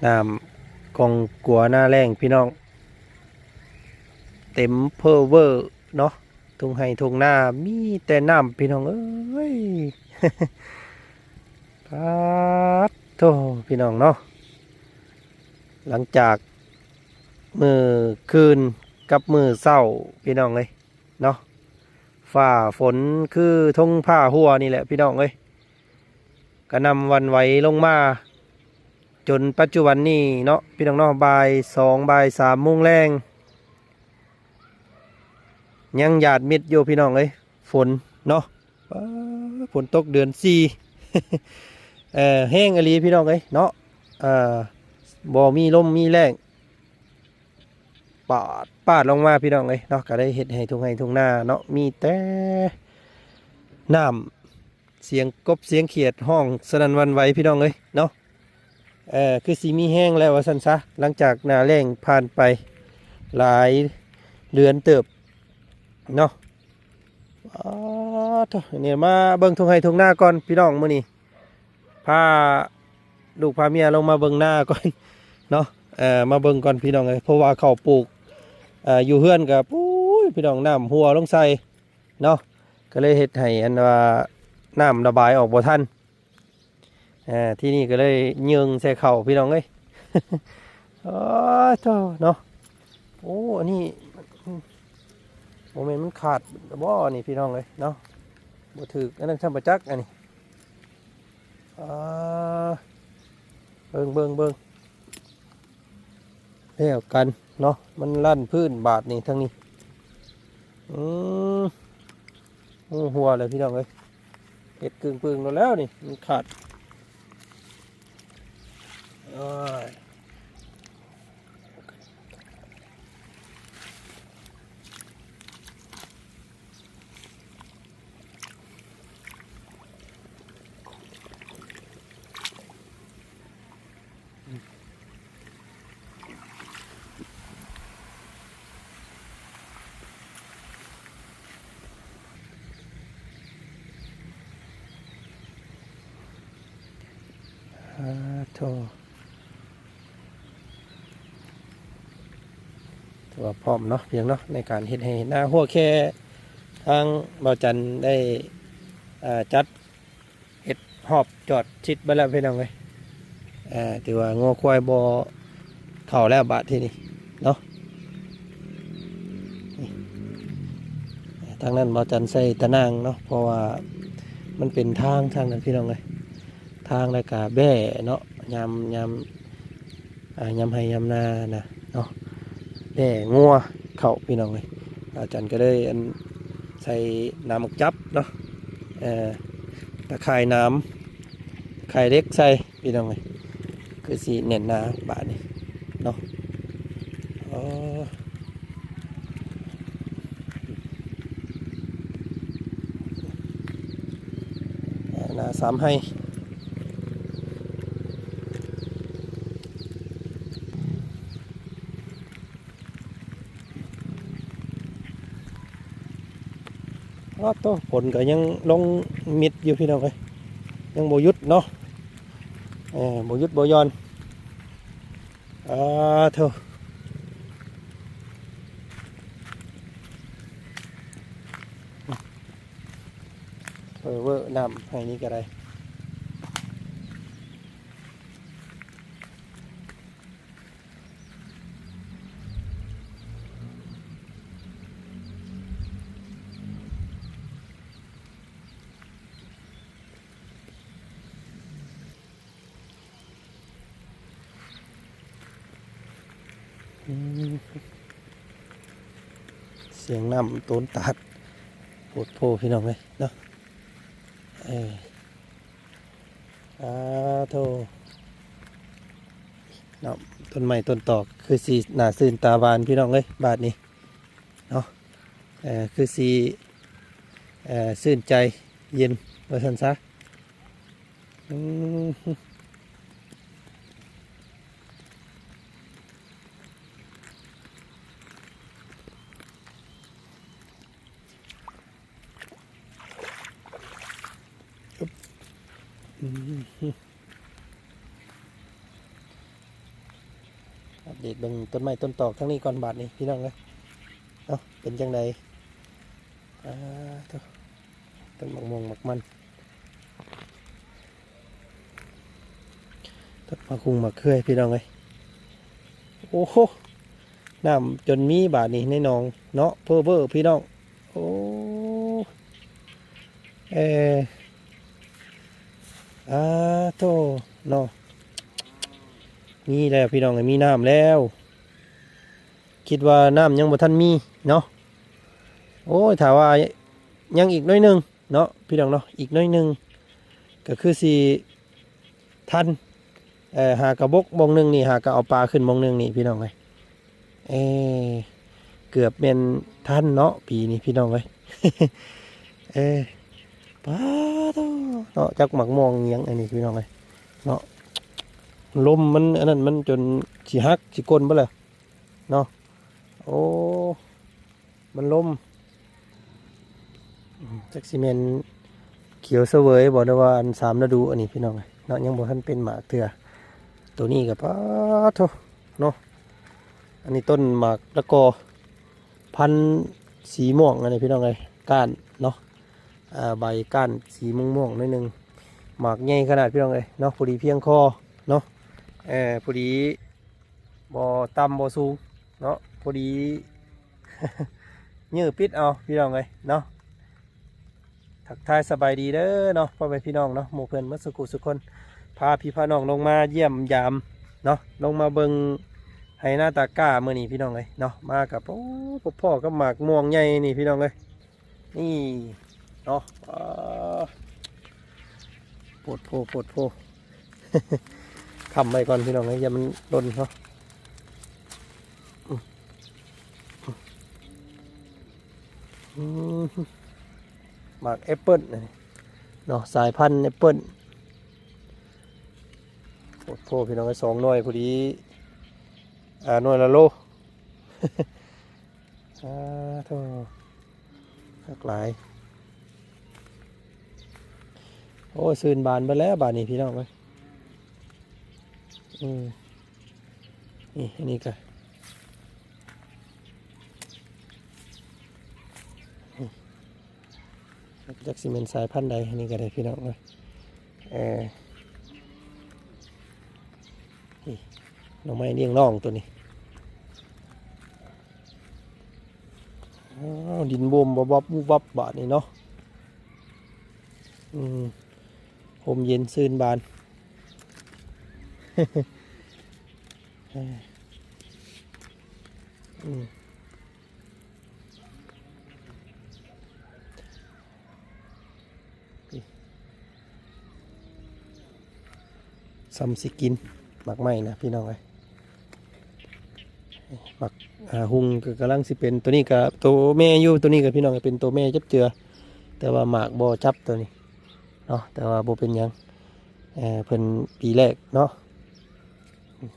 น้ำกองกัวหน้าแรงพี่น้องเต็มเพอเวอร์เนาะทุ่งไห่ทุ่งนามีแต่น้ำพี่น้องเอ้ย ปัดโธ่พี่น้องเนาะหลังจากมือคืนกับมือเศร้าพี่น้องเลยเนาะฝ่าฝนคือทงผ้าหัวนี่แหละพี่น้องเลยก็นำวันไหวลงมาจนปัจจุบันนี้เนาะพี่น้องเนาะบ่าย 2บ่าย 3 โมงแรงยังหยาดมิดอยู่พี่น้องเลยฝนเนาะฝนตกเดือน 4 แห้งอหลีพี่น้องเลยเนาะบ่มีลมมีแรงปาดลงมาพี่น้องเลยเนาะก็ได้เห็ดให้ทุ่งไห้ทุ่งนาเนาะมีแต่น้ำเสียงกบเสียงเขียดห้องสนั่นหวันไหวพี่น้องเลยเนาะคือสีมีแห้งแล้วว่าสันซะหลังจากหน้าแล้งผ่านไปหลายเดือนเติบเนาะเนี่ยมาเบิ่งทุ่งไห้ทุ่งนาก่อนพี่น้องมื้อนี้พาลูกพาเมียลงมาเบิ่งหน้าก่อน เนาะมาเบิ่งก่อนพี่น้องเลยเพราะว่าเขาปลูกอยู่เฮือนกับปุ้ยพี่น้องน้ำหัวลงใส่เนาะก็เลยเฮ็ดให้อันว่าน้ำระบายออกบ่ทันที่นี่ก็เลยยิงใส่เข่าพี่น้องเลย อ๋อเจ้าเนาะโอ้อันนี้โมเมนต์มันขาดบ่อนี่พี่น้องเลยเนาะบ่ถืออันนั้นช่างประจักษ์อันนี้เบิ่งแล้วกันเนาะมันลั่นพื้นบาดนี่ทั้งนี้หัวเลยพี่น้องเลยเห็ดกึ่งปึงแล้วนี่มันขาดโธ่ถือว่าพร้อมเนาะเพียงเนาะในการเห็ดให้หน้าหัวแค่ทางบ่าวจันได้จัดเห็ดหอบจอดชิดไปแล้วพี่น้องเลยถือว่างอควายบ่เข่าแล้วบาดที่นี่เนาะทางนั้นบ่าวจันใส่ตะนางเนาะเพราะว่ามันเป็นทางนั้นพี่น้องเลยทางรายการแบ่เนาะยำให้ยำนานะเนาะแบ่งัวเข่าพี่น้องเลยอาจารย์ก็ได้ใส่น้ำหมกจับเนาะตะไคร่น้ำไข่เล็กใส่พี่น้องเลยคือสีเน่นนาบาทนี่เนาะนาสามให้โตผลก็ยังลงมิดอยู่พี่น้องเลยยังโบยุดเนาะโบยุดโบยอนเถอะเวอร์น้ำให้นี่ก็ได้เสียงน้ำต้นตัดโผดโพพี่น้องเลยเนาะโธ่เนาะต้นไม้ต้นตอกคือสีหนาซื่นตาบานพี่น้องเลยบาทนี้เนาะคือสีซื่นใจเย็นว่าสันซะ เด็ดเบิ่งต้นไม้ต้นตอกทั้งนี้ก่อนบาดนี่พี่น้องเลยเนาะเป็นจังไดอ่าต้นมะม่วงมักมันต้นมะคุงมะเขือพี่น้องเลยโอ้โหน้ำจนมีบาดนี่ในหนองเนาะเพ้อเบ้อพี่น้องโอ้เออโตเนาะมีแล้วพี่น้องมีน้ำแล้วคิดว่าน้ำยังบ่ทันมีเนาะโอ้ยถ้าว่ายังอีกน้อยหนึงเนาะพี่น้องเนาะอีกน้อยหนึงก็คือสิทันหากระบกมองหนึงนี่หากระเอาปลาขึ้นมองหนึงนี่พี่น้องเอ้ยเกือบเป็นทันเนาะปีนี้พี่น้องเอ้ย ปลาโตเนาะจักหมักมองเงี้ยงอันนี้พี่น้องเอ้ยเนาะลมมันอันนั้นมันจนสิหักสิกลนบ่เลยเนาะโอ้มันลมจักซีเมนเขียวเสวยบอกได้ว่าอัน3ฤดูอันนี้พี่น้องเนาะยังบ่ทันเป็นหมากเถื่อตัวนี้ก็ปาโถเนาะอันนี้ต้นหมากละกอพันธุ์สีม่วงอันนี้พี่น้องเลยก้านเนาะใบก้านสีม่วงๆนิดนึงหมากใหญ่ขนาดพี่น้องเลยเนาะพอดีเพียงคอเนาะพอดีบ่ต่ำบ่สูงเนาะพอดี ยื้อปิดเอาพี่น้องเลยเนาะทักทายสบายดีเด้อเนาะพ่อแม่พี่น้องเนาะหมู่เพื่อนมัสกุสุคนพาพี่พาน้องลงมาเยี่ยมยามเนาะลงมาเบิงให้หน้าตาก้าเมื่อนี้พี่น้องเลยเนาะมากับพ่อก็หมากม่วงใหญ่นี่พี่น้องเลยนี่เนาะปวดโพ ทำไปก่อนพี่น้องเลยอย่ามันโดนเนาะหมากแอปเปิ้ลเนาะสายพันธุ์แอปเปิ้ลโพพี่น้องไอ้2 หน่วยพอดีหน่วยละโล โธ่หลากหลายโอ้ซื่นบานไปแล้วบานนี้พี่น้องเลยนี่อันนี้ก็จักซีเมนต์สายพันธุ์ใดอันนี้ก็ได้พี่น้องเลยนี่หน่อไม้เลี้ยงน่องตัวนี้ดินบวมบับวับบาดนี่เนาะลมเย็นซื่นบานซ้ำสิกินหมักไหมนะพี่น้องเลยหมักหุงก็กำลังสิเป็นตัวนี้กับตัวแม่อยู่ตัวนี้กับพี่น้องเป็นตัวแม่จับเจือแต่ว่าหมากบ่จับตัวนี้เนาะแต่ว่าบ่เป็นยังเพิ่นปีแรกเนาะ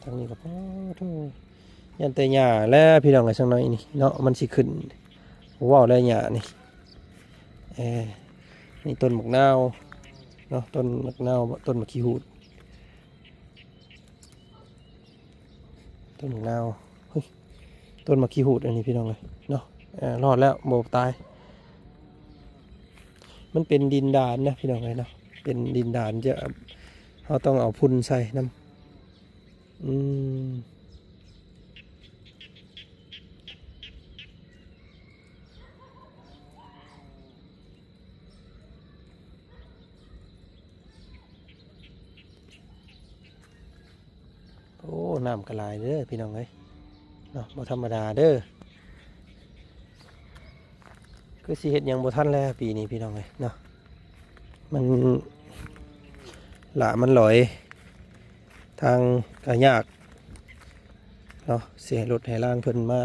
ทางนี้ก็ยันแต่หญ้าแล้วพี่น้องไอ้สักหน่อยนี่เนาะมันสิขึ้นว้าวได้หญ้านี่นี่ต้นมะนาวเนาะต้นมะนาวต้นมะขี้หูดต้นมะนาวต้นมะขี้หูดอันนี้พี่น้องเลยเนาะรอดแล้วโบตายมันเป็นดินดานนะพี่น้องเลยเนาะเป็นดินดานจะเขาต้องเอาพุ่นใส่น้ำโอ้น้ำกระลายเด้อพี่น้องเลยเนาะบ่ธรรมดาเด้อคือสิเฮ็ดยังบ่ทันแล้วปีนี้พี่น้องเลยเนาะมันมันลอยทางกระยากเนาะเสียรถให้ล่างเพิ่นมา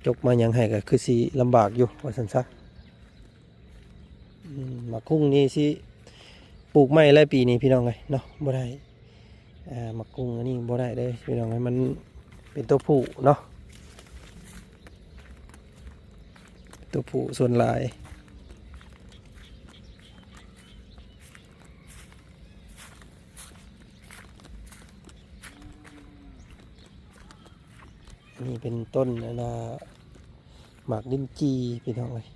จกมายังให้ก็คือสิลำบากอยู่ว่าซั่นซะมาคุ้งนี่สิปลูกไม้หลายปีนี้พี่น้องเลยเนาะบ่ได้มากุ้งอันนี้บ่ได้เลยพี่น้องมันเป็นตัวผู้เนาะตัวผู้ส่วนลาย นี่เป็นต้นหมากลิ้นจีพี่น้องเลย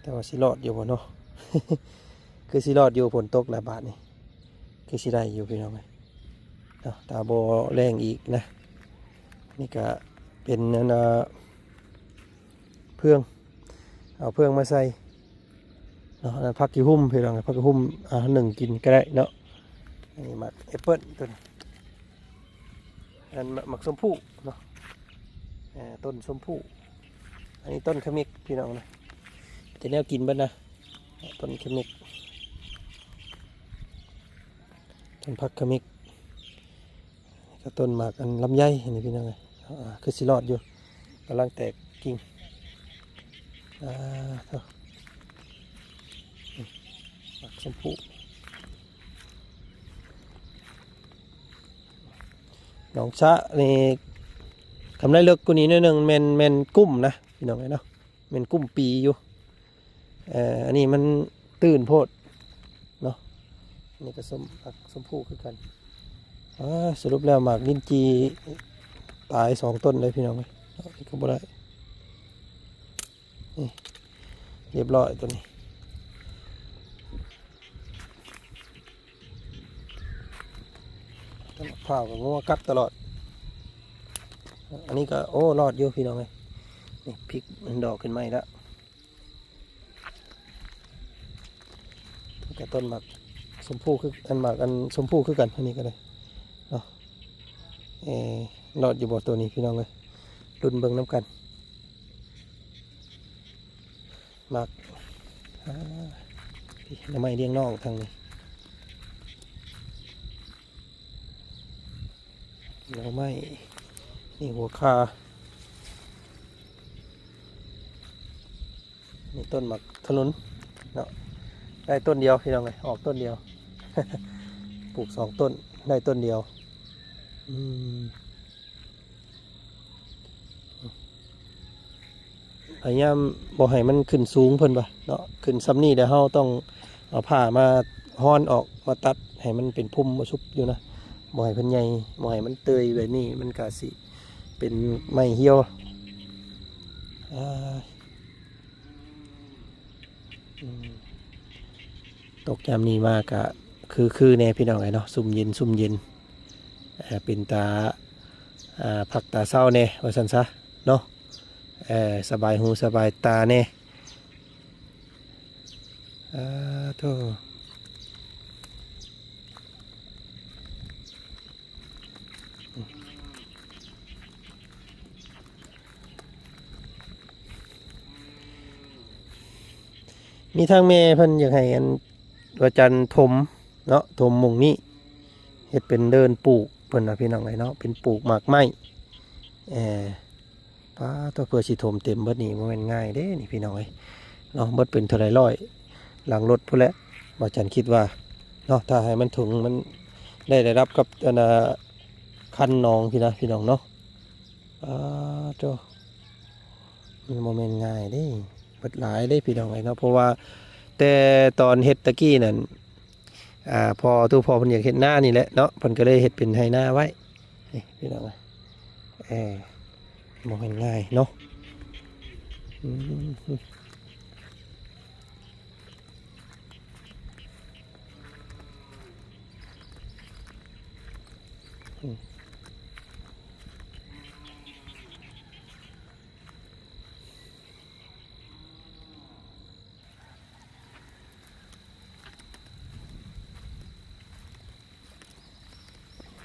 แต่ว่าสิรอดอยู่บ่เนาะ คือสิรอดอยู่ฝนตกหลายบาทนี่คือสิได้อยู่พี่น้องเลยเนาะตาโบแรงอีกนะนี่ก็เป็นเพื่องเอาเพื่องมาใส่เนาะพักกี่หุ้มพี่น้องพักกี่หุ้มหนึ่งกินก็ได้เนาะอันนี้หมากแอปเปิ้ลต้นอันหมากส้มผู้เนาะต้นส้มผู้อันนี้ต้นขมิกพี่น้องนะจะแนวกินบ้างนะต้นขมิกต้นผักขมิกก็ต้นหมากอันลำไยเห็นไหมพี่น้องเลยคือสิรอดอยู่กำลังแตกกิ่งหมากส้มผู้หนองชะนี่ทำได้เลิกกว่านี้นิดนึงเมนกุ้มนะพี่น้องเนาะเมนกุ้มปีอยู่อันนี้มันตื่นโพดเนาะนี่ก็ส้มผู้คือกันสรุปแล้วหมากลิ้นจีตาย2 ต้นเลยพี่น้องเลยนี่ก็บ่ได้นี่เรียบร้อยตัวนี้ต้นมะพร้าวกับงัวกัดตลอดอันนี้ก็โอ้รอดอยู่พี่น้องเลยนี่พริกมันดอกขึ้นมาแล้วก็ต้นหมากชมพู่คืออันหมากอันชมพู่คือกันอันนี้ก็ได้เนาะรอดอยู่บ่ตัวนี้พี่น้องเลยรุ่นเบิ่งน้ำกันหมากทำไมเลี้ยงนอกทางนี้เราไม่นี่หัวคานี่ต้นหมากถนนเนาะได้ต้นเดียวพี่น้องเลยออกต้นเดียว ปลูก2 ต้นได้ต้นเดียวพยายามบ่ให้มันขึ้นสูงเพิ่นป่ะเนาะขึ้นซ้ำนี่เดี๋ยวเราต้องเอาผ้ามาฮ้อนออกมาตัดให้มันเป็นพุ่มมาชุบอยู่นะบ่ให้เพิ่นใหญ่บ่ให้มันเตยแบบนี้มันก็สิเป็นไม้เหี่ยวตกยามนี้มากะคือแน่พี่น้องไงเนาะซุ่มเย็นเป็นตาผักตาเศร้าแน่ว่าซั่นซะเนาะสบายหูสบายตาแน่โธ่มีทางแม่เพิ่นอยากให้อันว่าจันถมเนาะถมหม่องนี้เฮ็ดเป็นเดินปลูกเพิ่นน่ะพี่น้องไงเนาะเป็นปลูกหมากไม้ป้าตัวเพื่อสิถมเต็มเบิดนี่บ่แม่นง่ายเด้นี่พี่น้องเอ้ยเนาะเบิดเป็นเท่าไรร้อยหลังรถพุ่นแหละว่าจันคิดว่าเนาะถ้าให้มันถึงมันได้รับกับคันน้องพี่น้องเนาะโตมันบ่แม่นง่ายเด้เบิดหลายเด้พี่น้องเอ้ยเนาะเพราะว่าแต่ตอนเฮ็ดตะกี้นั่นพอตู้พอเพิ่นอยากเฮ็ดหน้านี่แหละเนาะเพิ่นก็เลยเฮ็ดเป็นไฮนาไว้นี่พี่น้องมองเห็นง่ายเนาะ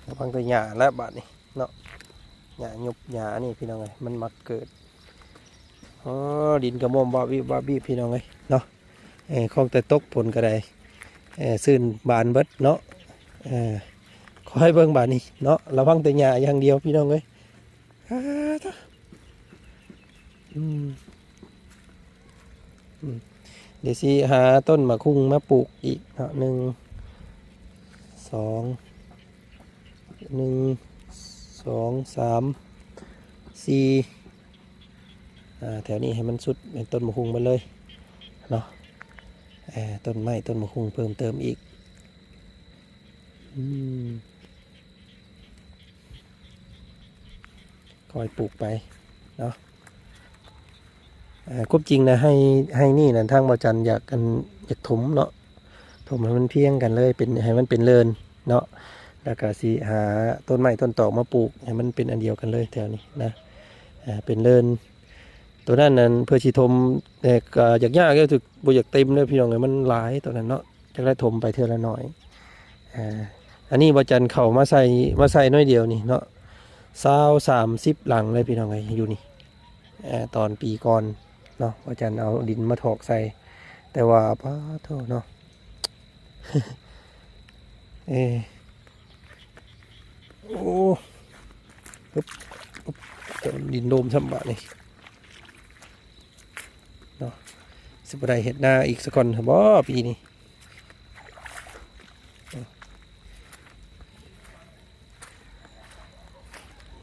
ระวังตัวหญ้าและบาดนี่เนาะหญ้าหยบหญ้านี่พี่น้องไงมันมักเกิดดินกระมอมบาบีพี่น้องไงเนาะคลองแต่ตกผลก็ได้ซื่นบานเบิดเนาะขอให้เบิ่งบาดนี่เนาะระวังแต่หญ้าอย่างเดียวพี่น้องเอ้ยเดี๋ยวสิหาต้นมะคุ้งมาปลูกอีกเนาะ1 2 3 4แถวนี้ให้มันสุดเป็นต้นมะคุ้งมาเลยเนาะต้นไม้ต้นมะคุ้งเพิ่มเติมอีก คอยปลูกไปเนาะควบจริงนะให้นี่นะทางบ่จันอยากถมเนาะถมให้มันเพียงกันเลยเป็นให้มันเป็นเลินเนาะแล้วก็สิหาต้นไม้ต้นตอกมาปลูกให้มันเป็นอันเดียวกันเลยแถวนี้นะเป็นเลินตัวนั้นนั้นเพื่อสิถมแต่ก็อยากยากก็ถึกบ่อยากเต็มเลยพี่น้องเอ้ยมันหลายตัวนั้นเนาะจักได้ถมไปเทื่อละน้อยอันนี้บ่จันเข้ามาใส่น้อยเดียวนี่เนาะ20-30หลังเลยพี่น้องเอ้ยอยู่นี่ตอนปีก่อนเนาะบ่จันเอาดินมาถอกใส่แต่ว่าพาโทเนาะ โอ้ปุ๊บปุ๊บจะดินโดมช่ำบะนี่เนาะสิบได้เห็ดหน้าอีกสักคนบ่ปีนี้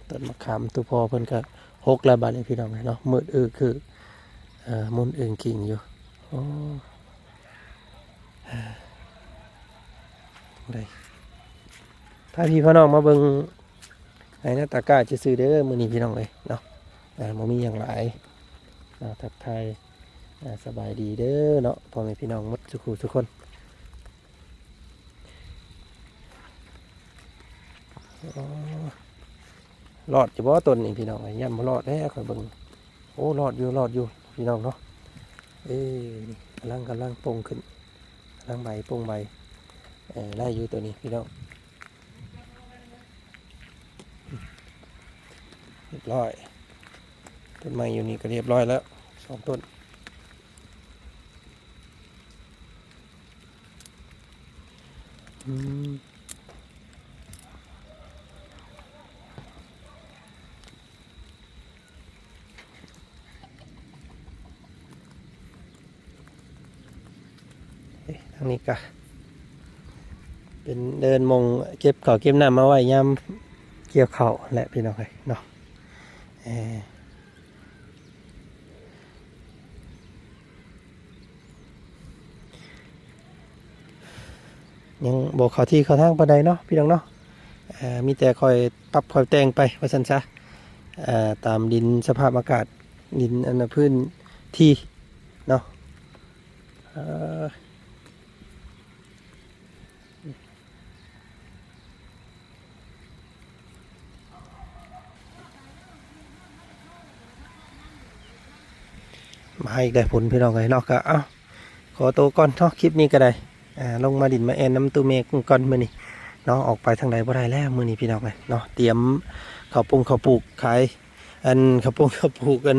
ต้นมะขามตัวพอเพิ่นก็6แล้วบาดนี้พี่น้องเนาะมืดคือมุนกิ่งอยู่โอ้ได้ถ้าพี่พ่อน้องมาเบิ่งไอ้หน้าตากาจะซื้อเด้อมื้อนี้พี่น้องเลยเนาะบ่มีอย่างหลายทักทายสบายดีเด้อเนาะพ่อแม่พี่น้องหมดทุกคนรอดจะบ่ต้นนี่พี่น้องไอ้ย่ำบ่รอดแท้ข่อยเบิ่งโอ้รอดอยู่พี่น้องเนาะนี่กำลังปงขึ้นกำลังใบปงใบได้อยู่ตัวนี้พี่น้องเรียบร้อยต้นไม้อยู่นี่ก็เรียบร้อยแล้ว2 ต้นทางนี้ก็เป็นเดินมงเก็บข้าวเก็บน้ำมาไว้ยามเกี่ยวข้าวแหละพี่น้องเลยเนาะยังบอกเขาที่เขาทางปานใดเนาะพี่น้องเนาะมีแต่คอยปรับคอยแต่งไปว่าซั่นซะตามดินสภาพอากาศดินอันพื้นที่เนาะมาอีกได้ผลพี่น้องเลยเนาะก็เอ้าขอตัวก่อนเนาะคลิปนี้ก็ได้ลงมาดินมาแอนน้ำตู้เมฆก่อนมื้อนี้เนาะออกไปทางไหนบ่ได้แล้วมื้อนี้พี่น้องเลยเนาะเตรียมข้าวปลูกขายอันข้าวปลูกกัน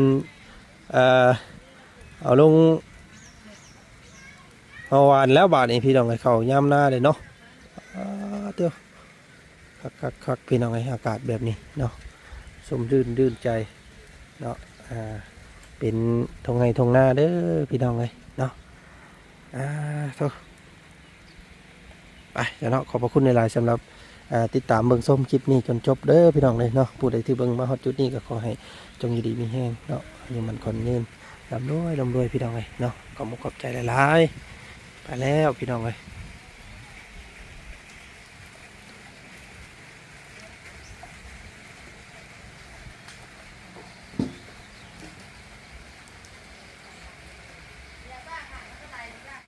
เอาลงเอาวานแล้วบาทนี้พี่น้องเลยเขาย่ำหน้าเลยเนาะเดี๋ยวคักพี่น้องเลยอากาศแบบนี้เนาะสมรื่นใจเนาะเป็นทงไงทงหน้าเด้อพี่น้องเลยเนาะโทษไปเนาะขอบพระคุณในหลายสำหรับติดตามเบิ่งส้มคลิปนี้จนจบเด้อพี่น้องเลยเนาะผู้ใดที่เบิ่งมาฮอดจุดนี้ก็ขอให้จงอยู่ดีมีแห้งเนาะอยู่มันคนยืนร่ำรวยพี่น้องเลยเนาะขอบใจหลายๆไปแล้วพี่น้องเลย